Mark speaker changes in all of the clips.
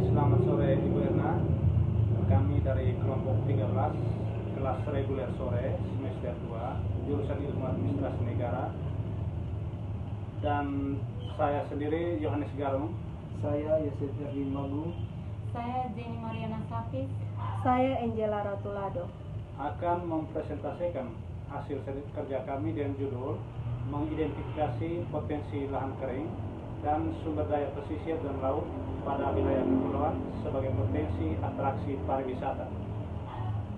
Speaker 1: Selamat sore Ibu Erna. Kami dari kelompok 13 kelas reguler sore semester 2 jurusan Ilmu Administrasi Negara. Dan saya sendiri Yohanes Garung.
Speaker 2: Saya Yosef Erwin Magung.
Speaker 3: Saya Jenny Mariana Sapis.
Speaker 4: Saya Angela Ratulado.
Speaker 1: Akan mempresentasikan hasil kerja kami dengan judul mengidentifikasi potensi lahan kering dan sumber daya pesisir dan laut pada wilayah kepulauan sebagai potensi atraksi pariwisata.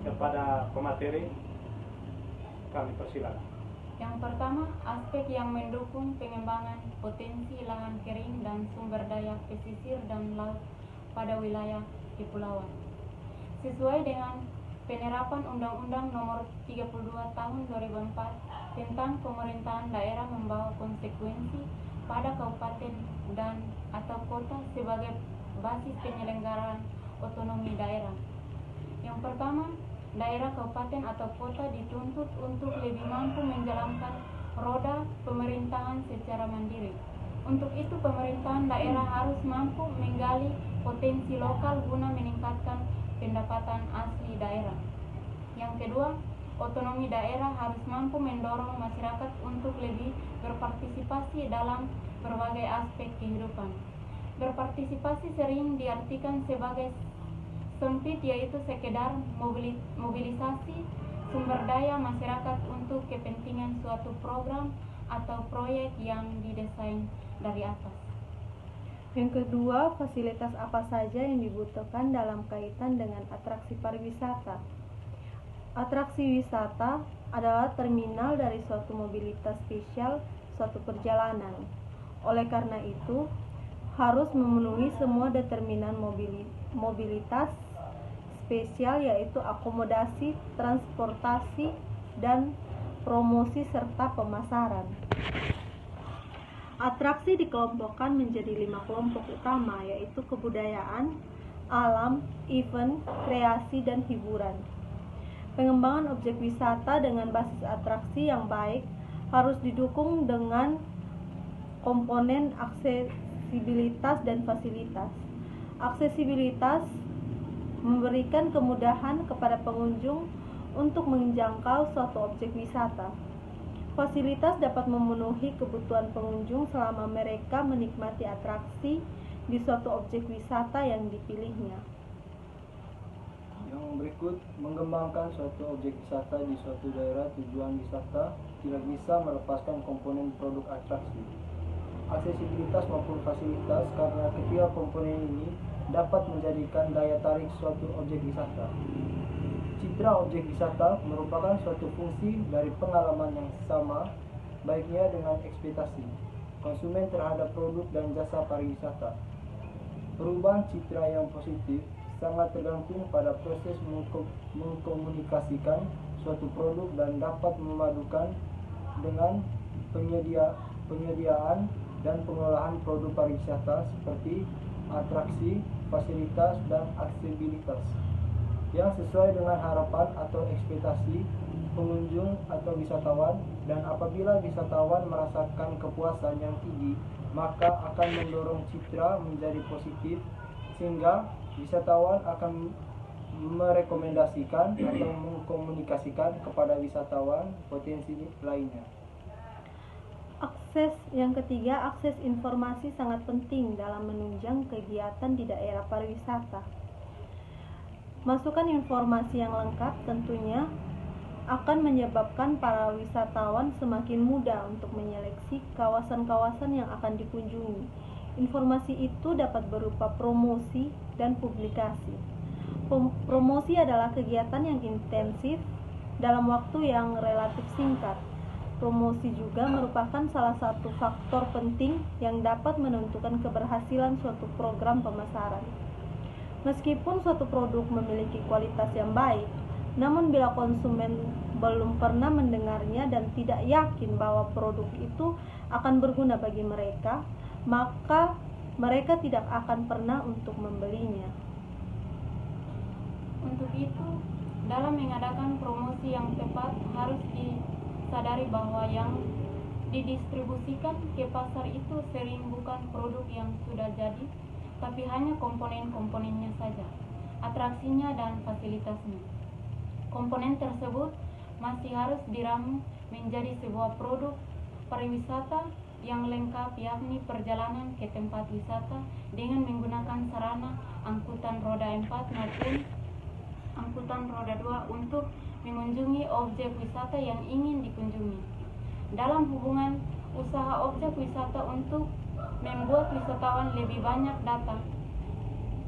Speaker 1: Kepada pemateri kami persilakan.
Speaker 3: Yang pertama, aspek yang mendukung pengembangan potensi lahan kering dan sumber daya pesisir dan laut pada wilayah kepulauan. Sesuai dengan penerapan Undang-Undang Nomor 32 Tahun 2004 tentang pemerintahan daerah membawa konsekuensi pada kabupaten dan atau kota sebagai basis penyelenggaraan otonomi daerah. Yang pertama, daerah, kabupaten atau kota dituntut untuk lebih mampu menjalankan roda pemerintahan secara mandiri. Untuk itu, pemerintahan daerah harus mampu menggali potensi lokal guna meningkatkan pendapatan asli daerah. Yang kedua, otonomi daerah harus mampu mendorong masyarakat untuk lebih berpartisipasi dalam berbagai aspek kehidupan. Berpartisipasi sering diartikan sebagai sempit, yaitu sekedar mobilisasi sumber daya masyarakat untuk kepentingan suatu program atau proyek yang didesain dari atas.
Speaker 4: Yang kedua, fasilitas apa saja yang dibutuhkan dalam kaitan dengan atraksi pariwisata. Atraksi wisata adalah terminal dari suatu mobilitas spesial suatu perjalanan. Oleh karena itu, harus memenuhi semua determinan mobilitas spesial, yaitu akomodasi, transportasi, dan promosi serta pemasaran. Atraksi dikelompokkan menjadi 5 kelompok utama, yaitu kebudayaan, alam, event, kreasi, dan hiburan. Pengembangan objek wisata dengan basis atraksi yang baik harus didukung dengan komponen aksesibilitas dan fasilitas. Aksesibilitas memberikan kemudahan kepada pengunjung untuk menjangkau suatu objek wisata. Fasilitas dapat memenuhi kebutuhan pengunjung selama mereka menikmati atraksi di suatu objek wisata yang dipilihnya.
Speaker 2: Yang berikut, mengembangkan suatu objek wisata di suatu daerah tujuan wisata tidak bisa melepaskan komponen produk atraksi, aksesibilitas maupun fasilitas, karena ketiga komponen ini dapat menjadikan daya tarik suatu objek wisata. Citra objek wisata merupakan suatu fungsi dari pengalaman yang sama, baiknya dengan ekspektasi konsumen terhadap produk dan jasa pariwisata. Perubahan citra yang positif sangat tergantung pada proses mengkomunikasikan suatu produk dan dapat memadukan dengan penyediaan dan pengolahan produk pariwisata seperti atraksi, fasilitas, dan aksesibilitas yang sesuai dengan harapan atau ekspektasi pengunjung atau wisatawan. Dan apabila wisatawan merasakan kepuasan yang tinggi, maka akan mendorong citra menjadi positif, sehingga wisatawan akan merekomendasikan atau mengkomunikasikan kepada wisatawan potensi lainnya.
Speaker 4: Yang ketiga, akses informasi sangat penting dalam menunjang kegiatan di daerah pariwisata. Masukan informasi yang lengkap tentunya akan menyebabkan para wisatawan semakin mudah untuk menyeleksi kawasan-kawasan yang akan dikunjungi. Informasi itu dapat berupa promosi dan publikasi. Promosi adalah kegiatan yang intensif dalam waktu yang relatif singkat. Promosi juga merupakan salah satu faktor penting yang dapat menentukan keberhasilan suatu program pemasaran. Meskipun suatu produk memiliki kualitas yang baik, namun bila konsumen belum pernah mendengarnya dan tidak yakin bahwa produk itu akan berguna bagi mereka, maka mereka tidak akan pernah untuk membelinya.
Speaker 3: Untuk itu, dalam mengadakan promosi yang tepat harus disadari bahwa yang didistribusikan ke pasar itu sering bukan produk yang sudah jadi, tapi hanya komponen-komponennya saja, atraksinya dan fasilitasnya. Komponen tersebut masih harus diramu menjadi sebuah produk pariwisata yang lengkap, yakni perjalanan ke tempat wisata dengan menggunakan sarana angkutan roda 4 maupun angkutan roda 2 untuk mengunjungi objek wisata yang ingin dikunjungi. Dalam hubungan usaha objek wisata untuk membuat wisatawan lebih banyak datang,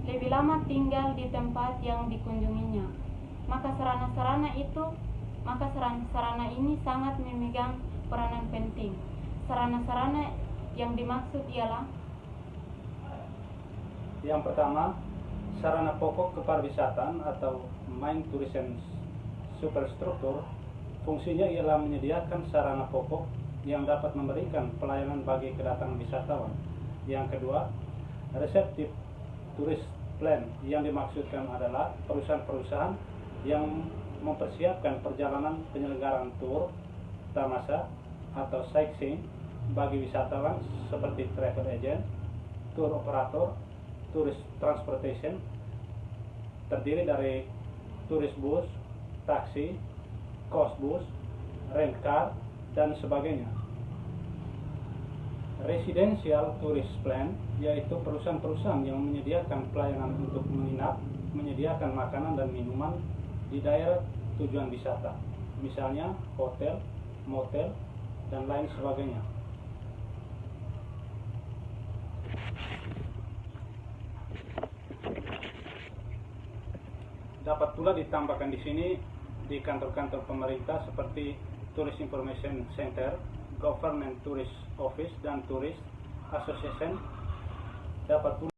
Speaker 3: lebih lama tinggal di tempat yang dikunjunginya, maka sarana-sarana ini sangat memegang peranan penting. Sarana-sarana yang dimaksud ialah:
Speaker 1: yang pertama, sarana pokok kepariwisataan atau main tourism superstruktur. Fungsinya ialah menyediakan sarana pokok yang dapat memberikan pelayanan bagi kedatangan wisatawan. Yang kedua, receptive tourist plan, yang dimaksudkan adalah perusahaan-perusahaan yang mempersiapkan perjalanan penyelenggaraan tur, tamasa, atau sightseeing bagi wisatawan seperti travel agent, tour operator, tourist transportation, terdiri dari tourist bus, taksi, coach bus, rent car, dan sebagainya. Residential tourist plan, yaitu perusahaan-perusahaan yang menyediakan pelayanan untuk menginap, menyediakan makanan dan minuman di daerah tujuan wisata, misalnya hotel, motel, dan lain sebagainya. Dapat pula ditambahkan di sini di kantor-kantor pemerintah seperti Tourist Information Center, Government Tourist Office, dan Tourist Association. Dapat pula